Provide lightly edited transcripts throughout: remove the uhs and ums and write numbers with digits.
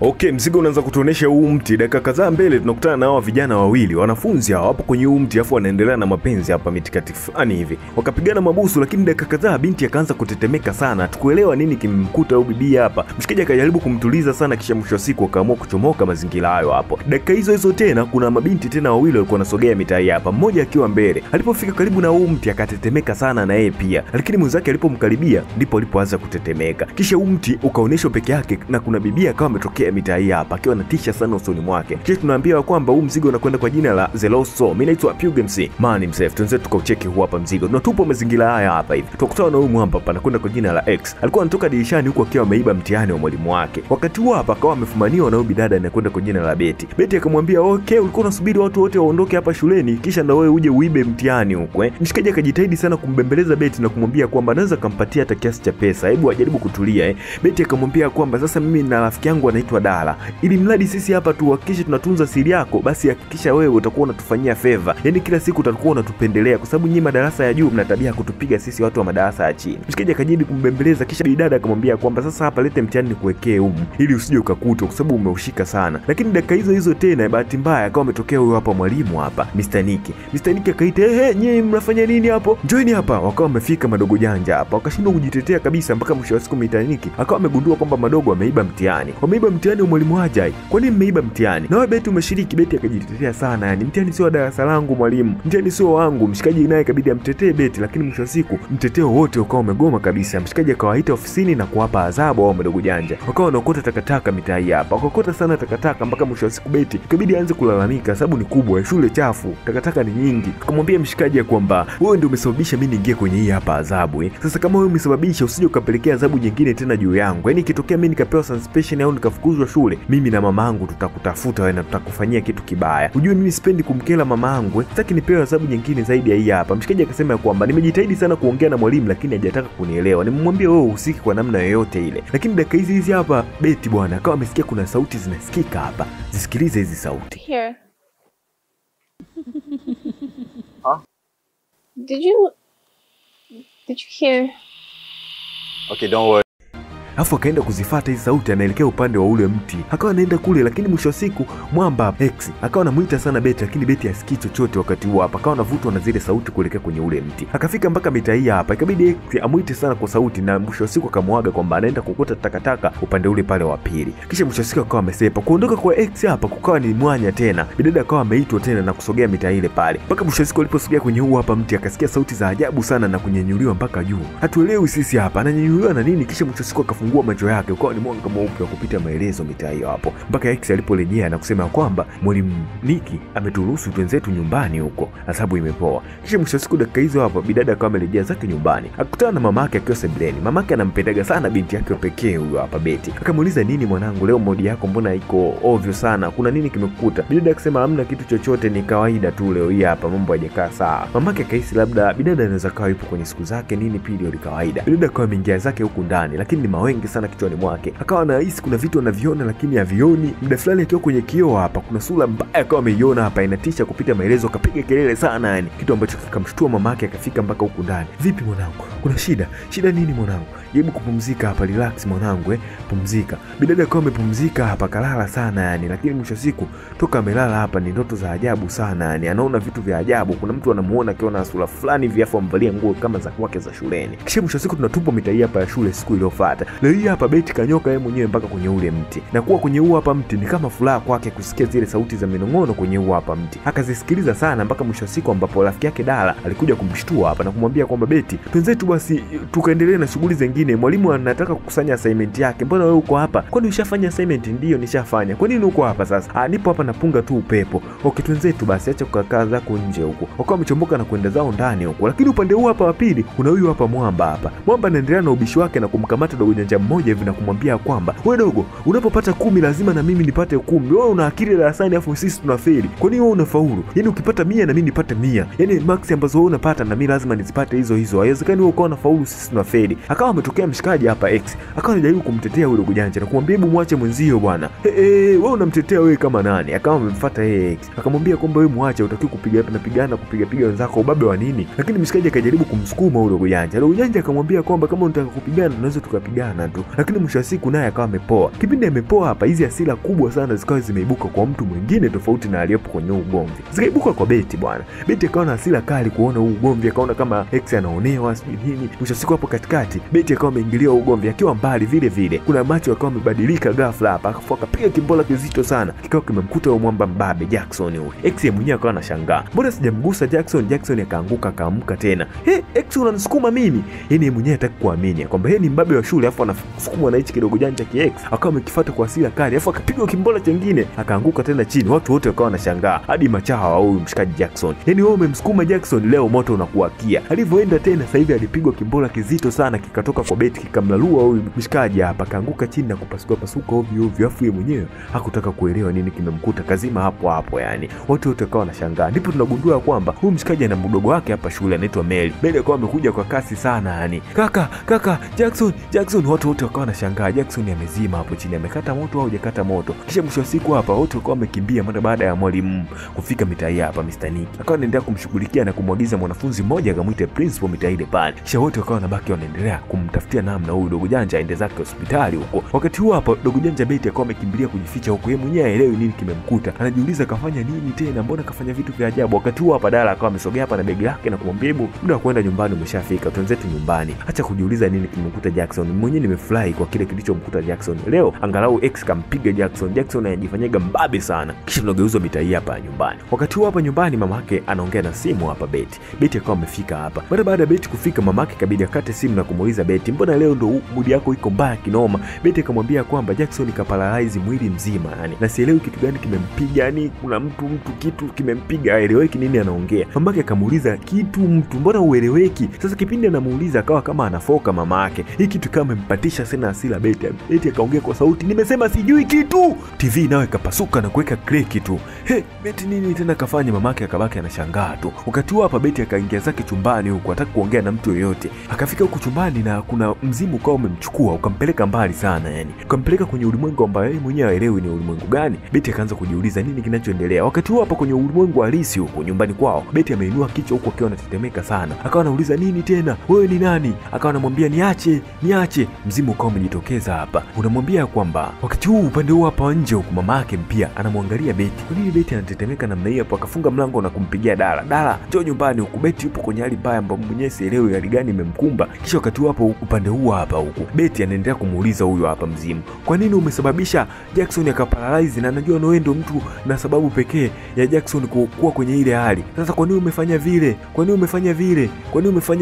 Okay, mzigo unaanza kutuonesha huu mti. Dakika kadhaa mbele tunakutana na hao vijana wawili. Wanafunzi hao hapo kwenye huu mti afu wanaendelea na mapenzi hapa mitikatifu fulani hivi. Wakapigana mabusu, lakini dakika kadhaa binti akaanza kutetemeka sana. Tukuelewa nini kimemkuta huyu bibi hapa. Mshikaji akajaribu kumtuliza sana, kisha mwisho wa siku akaamua kuchomoka mazingira hayo hapo. Dakika hizo tena kuna mabinti tena wawili walikuwa wanasogea mitai hapa, mmoja akiwa mbele. Alipofika karibu na huu mti akatetemeka sana na yeye pia. Lakini mwenzake alipomkaribia ndipo alipoanza kutetemeka. Kisha huu mti ukaonyeshwa peke yake na kuna bibi akawa ametokea mitai hapa akiwa anatisha sana usoni mwake. Kisha tunaambiwa kwamba huu mzigo unakwenda kwa jina la The Lost Soul. Mimi naitwa Pugency Man himself. Tunze tukaucheki huu hapa mzigo. Tunatupa mazingira haya hapa hivi. Tukutana na huyu mwamba hapa anakwenda kwa jina la X. Alikuwa anatoka dirishani huko akiwa ameiba mtihani wa mwalimu wake. Wakati huo hapa akawa amefumaniwa na huyu bidada anakwenda kwa jina la Betty. Betty akamwambia, "Okay, ulikuwa unasubiri watu wote waondoke hapa shuleni kisha na wewe uje uibe mtihani huko." Mshikaji akajitahidi sana kumbembeleza Betty na kumwambia kwamba anaweza kumpatia hata kiasi cha pesa. Hebu ajaribu kutulia. Betty akamwambia kwamba sasa mimi na rafiki yangu anaitwa Dala. Ili mradi sisi hapa tuhakikishe tunatunza siri yako, basi hakikisha wewe utakuwa unatufanyia favor. Yaani kila siku utakuwa unatupendelea kwa sababu nyinyi madarasa ya juu mna tabia kutupiga sisi watu wa madarasa ya chini. Mshikaji akajidi kumbembeleza, kisha bidada akamwambia kwamba sasa hapa lete mtihani nikuwekee humu ili usije ukakutwa kwa sababu umeushika sana. Lakini dakika hizo tena bahati mbaya akawa ametokea huyo hapa mwalimu hapa, Mr. Nicky. Mr. Nicky akaita, nyinyi mnafanya nini hapo? Join hapa." Wakawa wamefika madogo janja hapa. Wakashindwa kujitetea kabisa mpaka mwisho wa siku Mr. Nicky akawa amegundua kwamba madogo wameiba mtihani. Wameiba mtihani wa mwalimu Ajai. Kwa nini mmeiba mtihani? Na wewe Betty umeshiriki? Betty akajitetea sana, yani mtihani sio darasa langu mwalimu. Mtihani sio wangu. Mshikaji naye ikabidi amtetee Betty, lakini mwisho wa siku mteteo wote ukawa umegoma kabisa. Mshikaji akawaita ofisini na kuwapa adhabu wao madogo janja. Wakawa wanaokota takataka mitai hapa. Wakakota sana takataka mpaka mwisho wa siku Betty ikabidi aanze kulalamika sababu ni kubwa, shule chafu, takataka ni nyingi. Akamwambia mshikaji kwamba wewe ndio umesababisha mimi niingie kwenye hii hapa adhabu. Sasa kama wewe umesababisha, usije ukapelekea adhabu nyingine tena juu yangu. Yaani ikitokea mimi nikapewa suspension au nikafukuzwa shule, mimi na mamangu tutakutafuta wewe na tutakufanyia kitu kibaya. Unajua mimi sipendi kumkela mamangu. Sitaki nipewe adhabu nyingine zaidi ya hii hapa. Mshikaji akasema kwamba nimejitahidi sana kuongea na mwalimu lakini hajataka kunielewa. Nimemwambia wewe usiki kwa namna yoyote ile. Lakini dakika hizi hapa Betty bwana akawa amesikia kuna sauti zinasikika hapa. Zisikilize hizi sauti. Here. Huh? Did you hear? Okay, don't worry. Afu akaenda kuzifuata hizi sauti, anaelekea upande wa ule mti. Akawa anaenda kule, lakini mwisho wa siku mwamba X akawa anamuita sana Betty, lakini Betty hasikii chochote wakati huo hapa. Akawa anavutwa na zile sauti kuelekea kwenye ule mti. Akafika mpaka mita hii hapa. Ikabidi X amuite sana kwa sauti na mwisho wa siku akamwaga kwamba anaenda kukota takataka upande ule pale wa pili. Kisha mwisho wa siku akawa amesepa. Kuondoka kwa X hapa kukawa ni mwanya tena. Bidada akawa ameitwa tena na kusogea mita ile pale. Mpaka mwisho wa siku aliposogea kwenye huu hapa mti akasikia sauti za ajabu sana na kunyenyuliwa mpaka juu. Hatuelewi sisi hapa ananyenyuliwa na nini. Kisha mwisho wa siku akafungua macho yake, ukawa ni mwanga mweupe wa kupita maelezo mitaa hiyo hapo. Mpaka X aliporejea na kusema kwamba mwalimu Nicky ameturuhusu twenzetu nyumbani huko, adhabu imepoa. Kisha mwisho siku dakika hizo hapo bidada akawa amerejea zake nyumbani. Akakutana na mamake akiwa sebuleni. Mamake anampendaga sana binti yake pekee huyo hapa Betty. Akamuuliza, "Nini mwanangu, leo modi yako mbona iko ovyo sana? Kuna nini kimekukuta?" Bidada akasema, "Hamna kitu chochote, ni kawaida tu leo hii hapa mambo hajakaa sawa." Mamake akahisi labda bidada anaweza kawa yupo kwenye siku zake nini pili ni kawaida. Bidada akawa ameingia zake huku ndani, lakini ni mawengi sana kichwani mwake. Akawa anahisi kuna vitu anaviona lakini havioni. Muda fulani akiwa kwenye kioo hapa kuna sura mbaya akawa ameiona hapa, inatisha kupita maelezo. Akapiga kelele sana yani, kitu ambacho kikamshtua mamake. Akafika mpaka huku ndani. "Vipi mwanangu? Kuna shida? Shida nini mwanangu? Hebu kupumzika hapa, relax mwanangu, pumzika." Bidada akawa amepumzika hapa, kalala sana yani, lakini mwisho siku toka amelala hapa ni ndoto za ajabu sana yani, anaona vitu vya ajabu. Kuna mtu anamuona akiwa na sura fulani hivi afu amvalia nguo kama za kwake za shuleni. Kisha mwisho siku tunatupa mitai hapa ya shule siku iliyofuata. Leo hii hapa Betty kanyoka yeye mwenyewe mpaka kwenye ule mti. Na kuwa kwenye huu hapa mti ni kama furaha kwake kusikia zile sauti za minong'ono kwenye huu hapa mti. Akazisikiliza sana mpaka mwisho siku ambapo rafiki yake Dala alikuja kumshtua hapa na kumwambia kwamba, "Betty, twenzetu basi tukaendelee na shughuli zingine. Mwalimu anataka kukusanya assignment yake. Mbona wewe uko hapa? Kwani ushafanya assignment?" "Ndio, nishafanya." "Kwa nini uko hapa sasa?" "Nipo hapa napunga tu upepo." "Okay, twenzetu basi, acha kukaa zako nje huko." Wakawa wamechomboka na kwenda zao ndani huko. Lakini upande huu hapa wa pili kuna huyu hapa mwamba hapa. Mwamba anaendelea na ubishi wake na kumkamata dogo janja mmoja hivi na kumwambia kwamba, "Wewe dogo, unapopata 10 lazima na mimi nipate 10. Wewe una akili darasani afu sisi tunafeli. Kwa nini wewe unafaulu? Yaani ukipata 100 na mimi nipate 100. Yaani max ambazo wewe unapata na mimi lazima nizipate hizo hizo. Haiwezekani wewe ukawa unafaulu sisi tunafeli." Akawa ametokea mshikaji hapa X. Akawa anajaribu kumtetea yule dogo janja na kumwambia, "Hebu muache mwenzio bwana." Wewe unamtetea wewe kama nani?" Akawa amemfuata X. Akamwambia kwamba, "Wewe muache, utaki kupiga wenzako, ubabe wa nini?" Lakini mshikaji akajaribu kumsukuma yule dogo janja. Dogo janja akamwambia kwamba, "Kama unataka kupigana tunaweza tukapigana sana tu, lakini mwisho wa siku naye akawa amepoa. Kipindi amepoa hapa, hizi hasira kubwa sana zikawa zimeibuka kwa mtu mwingine tofauti na aliyepo kwenye ugomvi. Zikaibuka kwa Betty bwana. Betty akawa na hasira kali kuona ugomvi, akaona kama X anaonewa sijui nini. Mwisho wa siku hapo katikati Betty akawa ameingilia ugomvi akiwa mbali vile vile. Kuna macho akawa amebadilika ghafla hapa, akapiga kimbola kizito sana, kikao kimemkuta yule mwamba mbabe Jackson huyu. X mwenyewe akawa anashangaa, mbona sijamgusa Jackson? Jackson akaanguka akaamka tena. X unanisukuma mimi? Yeye mwenyewe hataki kuamini kwamba yeye ni mbabe wa shule afu anasukumwa na hichi kidogo janja ki X. Akawa amekifuata kwa hasira kali afu akapigwa kimbola kingine akaanguka tena chini. Watu wote wakawa wanashangaa, hadi machaha wa huyu mshikaji Jackson. Yaani wewe umemsukuma Jackson, leo moto unakuakia. Alivyoenda tena sasa hivi alipigwa kimbola kizito sana, kikatoka kwa Betty kikamlalua huyu mshikaji hapa, akaanguka chini na kupasuka ovyo ovyo. Afu yeye mwenyewe hakutaka kuelewa nini kimemkuta, kazima hapo hapo. Yani watu wote wakawa wanashangaa. Ndipo tunagundua kwamba huyu mshikaji ana mdogo wake hapa shule anaitwa Mary. Mary akawa amekuja kwa kasi sana yani, kaka Jackson. Watu wote wakawa wanashangaa, Jackson amezima hapo chini, amekata moto au hajakata moto. Kisha mwisho wa siku hapa wote wakawa wamekimbia mara baada ya mwalimu kufika mitaa hapa. Mr. Nick akawa anaendelea kumshughulikia na kumwagiza mwanafunzi mmoja akamuita principal mitaa ile pale. Kisha wote wakawa wanabaki wanaendelea kumtafutia namna huyu dogo janja aende zake hospitali huko. Wakati huo hapa dogo janja Betty akawa amekimbilia kujificha huko, yeye mwenyewe haelewi nini kimemkuta. Anajiuliza kafanya nini tena, mbona kafanya vitu vya ajabu. Wakati huo hapa Dala akawa amesogea hapa na begi lake na kumwambia hebu muda wa kwenda nyumbani umeshafika, tuenzetu nyumbani. Acha kujiuliza nini kimemkuta Jackson. Mwenyewe nimefurahi kwa kile kilichomkuta Jackson leo, angalau X kampiga Jackson. Jackson anajifanyaga mbabe sana. Kisha tunageuzwa mitaa hapa nyumbani. Wakati huo hapa nyumbani mama yake anaongea na simu hapa Betty. Betty akawa amefika hapa. Baada ya Betty kufika, mama yake kabidi akate simu na kumuuliza Betty, mbona leo ndo mood yako iko mbaya kinoma? Betty akamwambia kwamba Jackson kaparalyze mwili mzima yani, na sielewi kitu gani kimempiga yani, kuna kitu kimempiga, haeleweki nini anaongea. Mama yake akamuuliza kitu mtu, mbona ueleweki? Sasa kipindi anamuuliza akawa kama anafoka mama yake. Hii kitu kama imempatisha sana hasira Betty. Betty akaongea kwa sauti, nimesema sijui kitu. TV nayo ikapasuka na kuweka kreki tu. Betty nini tena kafanya? Mama yake akabaki anashangaa tu. Wakati huo hapa Betty akaingia zake chumbani huko, hataka kuongea na mtu yoyote. Akafika huko chumbani na kuna mzimu kwa umemchukua ukampeleka mbali sana yani, ukampeleka kwenye ulimwengu ambao yeye mwenyewe haelewi ni ulimwengu gani. Betty akaanza kujiuliza nini kinachoendelea. Wakati huo hapa kwenye ulimwengu halisi huko nyumbani kwao, Betty ameinua kichwa huko akiwa anatetemeka sana. Akawa anauliza nini tena, wewe ni nani? Akawa anamwambia niache. Mzimu kwa umejitokeza hapa, unamwambia kwamba wakati huu upande huu hapa nje huko mama yake mpia anamwangalia Betty. Kwa nini Betty anatetemeka namna hiyo? Hapo akafunga mlango na kumpigia Dala, njoo nyumbani huko. Betty yupo kwenye hali mbaya ambapo mwenyewe sielewi hali gani imemkumba. Kisha wakati huo hapo upande huu hapa huko Betty anaendelea kumuuliza huyo hapa mzimu, kwa nini umesababisha Jackson akaparalyze, na najua wewe ndio mtu na sababu pekee ya Jackson kuwa kwenye ile hali. Sasa kwa nini umefanya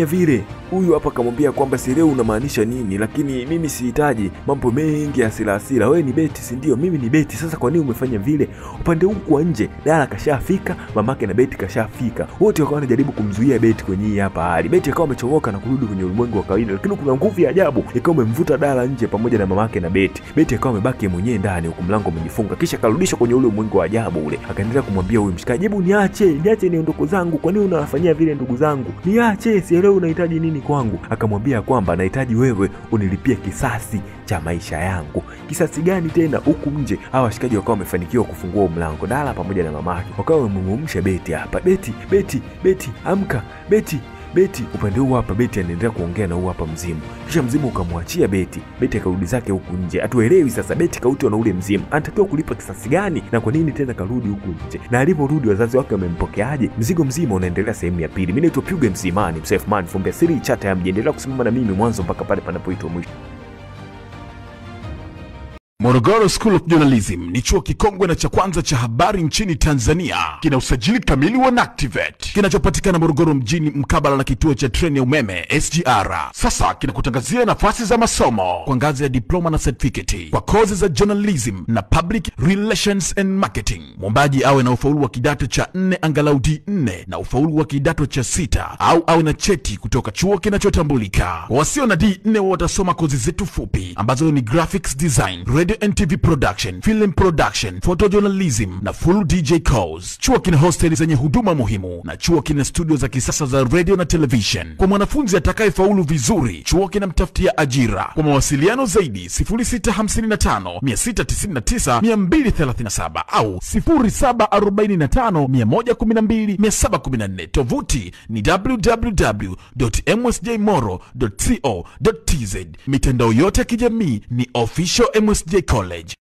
vile? Huyu hapa akamwambia kwamba sielewi unamaanisha nini, lakini mimi sihitaji mambo mengi ya hasira. Wewe ni Betty si ndio? Mimi ni Betty. Sasa kwa nini umefanya vile? Upande huu kwa nje Dala kashafika, mamake na Betty kashafika. Wote wakawa wanajaribu kumzuia Betty kwenye hii hapa hali. Betty akawa amechomoka na kurudi kwenye ulimwengu wa kawaida, lakini kuna nguvu ya ajabu ikawa imemvuta Dala nje pamoja na mamake na Betty. Betty akawa amebaki mwenyewe ndani huko, mlango umejifunga. Kisha karudishwa kwenye ule ulimwengu wa ajabu ule. Akaendelea kumwambia huyu mshikaji, hebu niache niondoke zangu. Kwa nini unawafanyia vile ndugu zangu? Niache, sielewi unahitaji nini kwangu. Akamwambia kwamba nahitaji wewe unilipie kisasi cha maisha yangu. Kisasi gani tena? Huku nje hawa washikaji wakawa wamefanikiwa kufungua mlango. Dala pamoja na mamake wakawa wamemumumsha Betty hapa. Betty amka, Betty. Upande huu hapa Betty anaendelea kuongea na huu hapa mzimu. Kisha mzimu ukamwachia Betty. Betty akarudi zake huku nje. Hatuelewi sasa Betty kautwa na ule mzimu, anatakiwa kulipa kisasi gani na kwa nini tena karudi huku nje, na aliporudi wazazi wake wamempokeaje? Mzigo mzima unaendelea sehemu ya pili. Mimi naitwa Pyuge Mzimani, Msafman Fumbe Siri Chata ya mjendelea kusimama na mimi mwanzo mpaka pale panapoitwa mwisho. Morogoro School of Journalism ni chuo kikongwe na cha kwanza cha habari nchini Tanzania. Kina usajili kamili wa NACTIVATE. Kinachopatikana Morogoro mjini mkabala na kituo cha treni ya umeme SGR. Sasa kinakutangazia nafasi za masomo kwa ngazi ya diploma na certificate kwa kozi za journalism na public relations and marketing. Mwombaji awe na ufaulu wa kidato cha 4 angalau D4 na ufaulu wa kidato cha 6 au awe na cheti kutoka chuo kinachotambulika. Wasio na D4 watasoma kozi zetu fupi ambazo ni graphics design, radio radio and TV production, film production, photojournalism na full DJ course. Chuo kina hosteli zenye huduma muhimu na chuo kina studio za kisasa za radio na television. Kwa mwanafunzi atakayefaulu vizuri, chuo kinamtafutia ajira. Kwa mawasiliano zaidi 0655 699 237 au 0745 112 714. Tovuti ni www.msjmoro.co.tz. Mitandao yote ya kijamii ni Official MSJ College.